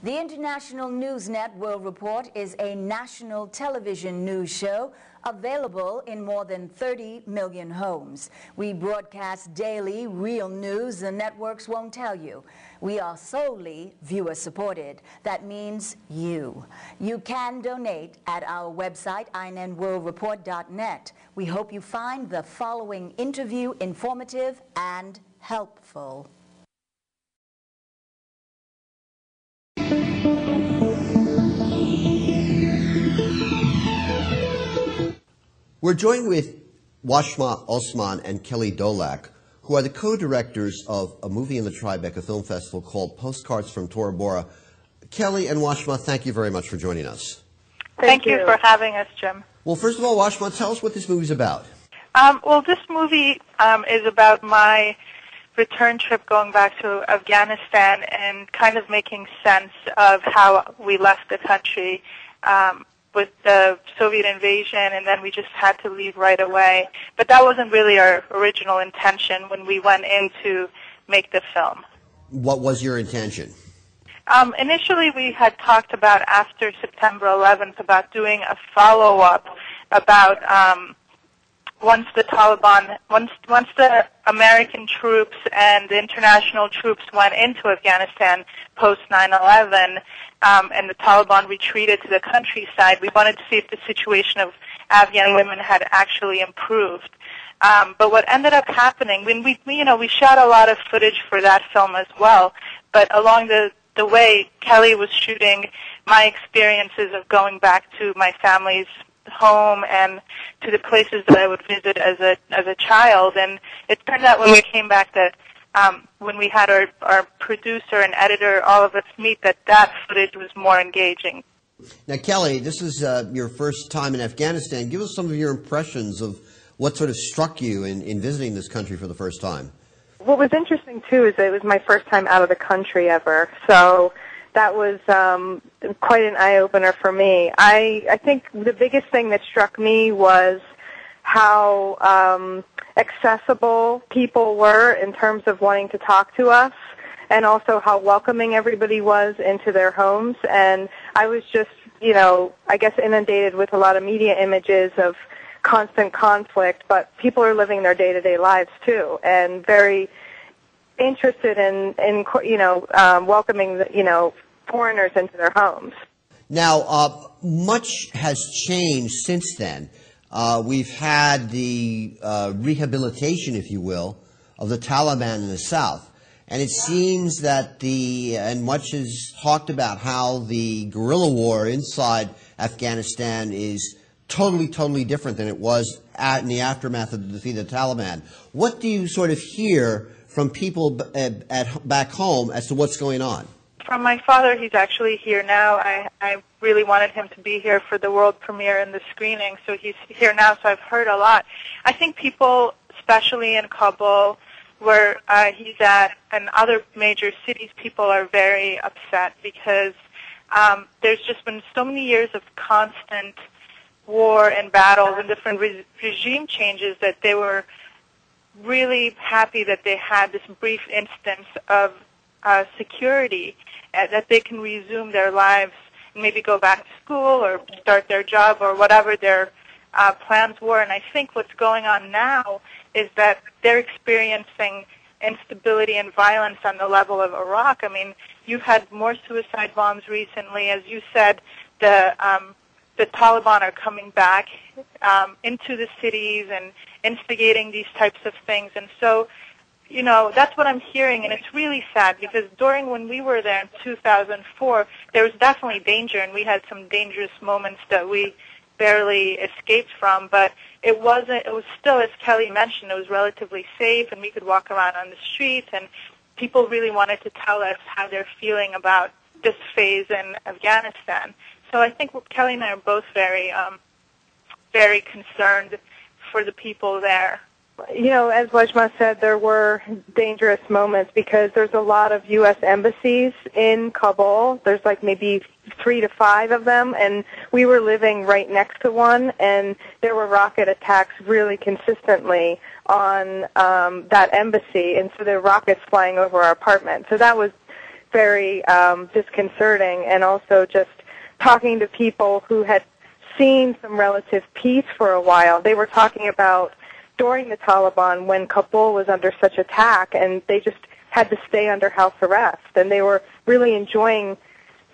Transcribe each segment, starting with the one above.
The International Newsnet World Report is a national television news show available in more than 30 million homes. We broadcast daily real news the networks won't tell you. We are solely viewer-supported. That means you. You can donate at our website, inenworldreport.net. We hope you find the following interview informative and helpful. We're joined with Wazmah, Osman, and Kelly Dolak, who are the co-directors of a movie in the Tribeca Film Festival called Postcards from Tora Bora. Kelly and Wazmah, thank you very much for joining us. Thank you for having us, Jim. Well, first of all, Wazmah, tell us what this movie's about. Well, this movie is about my return trip going back to Afghanistan and kind of making sense of how we left the country with the Soviet invasion, and then we just had to leave right away. But that wasn't really our original intention when we went in to make the film. What was your intention? Initially, we had talked about after September 11th about doing a follow-up about once the American troops and the international troops went into Afghanistan post 9/11, and the Taliban retreated to the countryside, we wanted to see if the situation of Afghan women had actually improved. But what ended up happening, when we shot a lot of footage for that film as well, but along the way, Kelly was shooting my experiences of going back to my family's home and to the places that I would visit as a child, and it turned out when we came back that when we had our producer and editor, all of us meet, that footage was more engaging. Now, Kelly, this is your first time in Afghanistan. Give us some of your impressions of what sort of struck you in visiting this country for the first time. What was interesting, too, is that it was my first time out of the country ever, so that was quite an eye-opener for me. I think the biggest thing that struck me was how accessible people were in terms of wanting to talk to us, and also how welcoming everybody was into their homes. And I was just, I guess inundated with a lot of media images of constant conflict, but people are living their day-to-day lives too, and very interested in welcoming foreigners into their homes. Now, much has changed since then. We've had the rehabilitation, if you will, of the Taliban in the South. And it seems that and much is talked about how the guerrilla war inside Afghanistan is totally different than it was in the aftermath of the defeat of the Taliban. What do you sort of hear from people back home as to what's going on? From my father, he's actually here now. I really wanted him to be here for the world premiere and the screening, so he's here now, so I've heard a lot. I think people, especially in Kabul, where he's at, and other major cities, people are very upset because there's just been so many years of constant war and battles and different regime changes that they were really happy that they had this brief instance of security, that they can resume their lives and maybe go back to school or start their job or whatever their plans were. And I think what's going on now is that they're experiencing instability and violence on the level of Iraq. I mean, you've had more suicide bombs recently. As you said, the Taliban are coming back into the cities and instigating these types of things. And so, that's what I'm hearing, and it's really sad because when we were there in 2004, there was definitely danger, and we had some dangerous moments that we barely escaped from, but it was still, as Kelly mentioned, it was relatively safe, and we could walk around on the streets, and people really wanted to tell us how they're feeling about this phase in Afghanistan. So I think Kelly and I are both very concerned for the people there. As Wazmah said, there were dangerous moments because there's a lot of U.S. embassies in Kabul. There's like maybe 3 to 5 of them, and we were living right next to one, and there were rocket attacks really consistently on that embassy, and so there were rockets flying over our apartment. So that was very disconcerting, and also just talking to people who had seen some relative peace for a while. They were talking about during the Taliban when Kabul was under such attack, and they just had to stay under house arrest, and they were really enjoying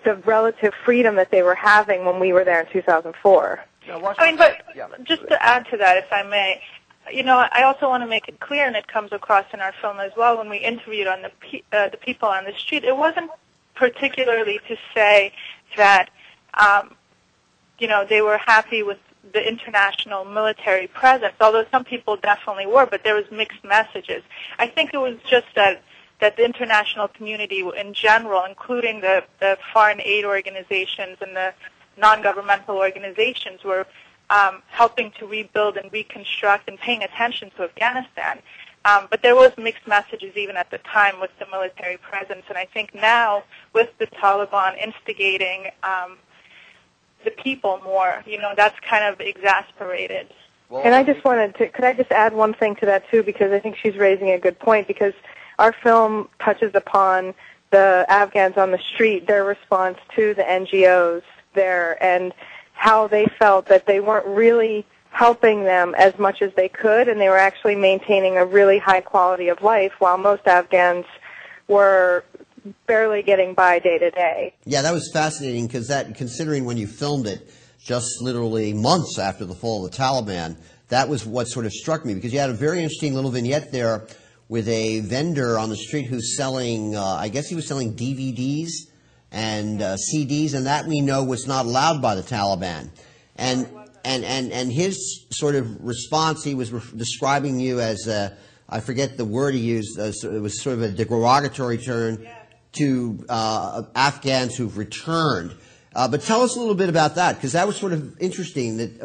the relative freedom that they were having when we were there in 2004. I mean, but just to add to that, if I may, I also want to make it clear, and it comes across in our film as well, when we interviewed on the people on the street, it wasn't particularly to say that, they were happy with the international military presence, although some people definitely were, but there was mixed messages. I think it was just that the international community in general, including the foreign aid organizations and the non-governmental organizations, were helping to rebuild and reconstruct and paying attention to Afghanistan. But there was mixed messages even at the time with the military presence, and I think now with the Taliban instigating the people more, that's kind of exasperated. And I just could I just add one thing to that too, because I think she's raising a good point, because our film touches upon the Afghans on the street, their response to the NGOs there, and how they felt that they weren't really helping them as much as they could, and they were actually maintaining a really high quality of life, while most Afghans were barely getting by day to day. Yeah, that was fascinating, because considering when you filmed it, just literally months after the fall of the Taliban, that was what sort of struck me, because you had a very interesting little vignette there with a vendor on the street who's selling, I guess he was selling DVDs and CDs, and that we know was not allowed by the Taliban. And his sort of response, he was describing you as, I forget the word he used, it was sort of a derogatory term to Afghans who've returned. But tell us a little bit about that, because that was sort of interesting. That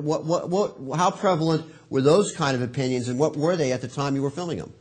how prevalent were those kind of opinions, and what were they at the time you were filming them?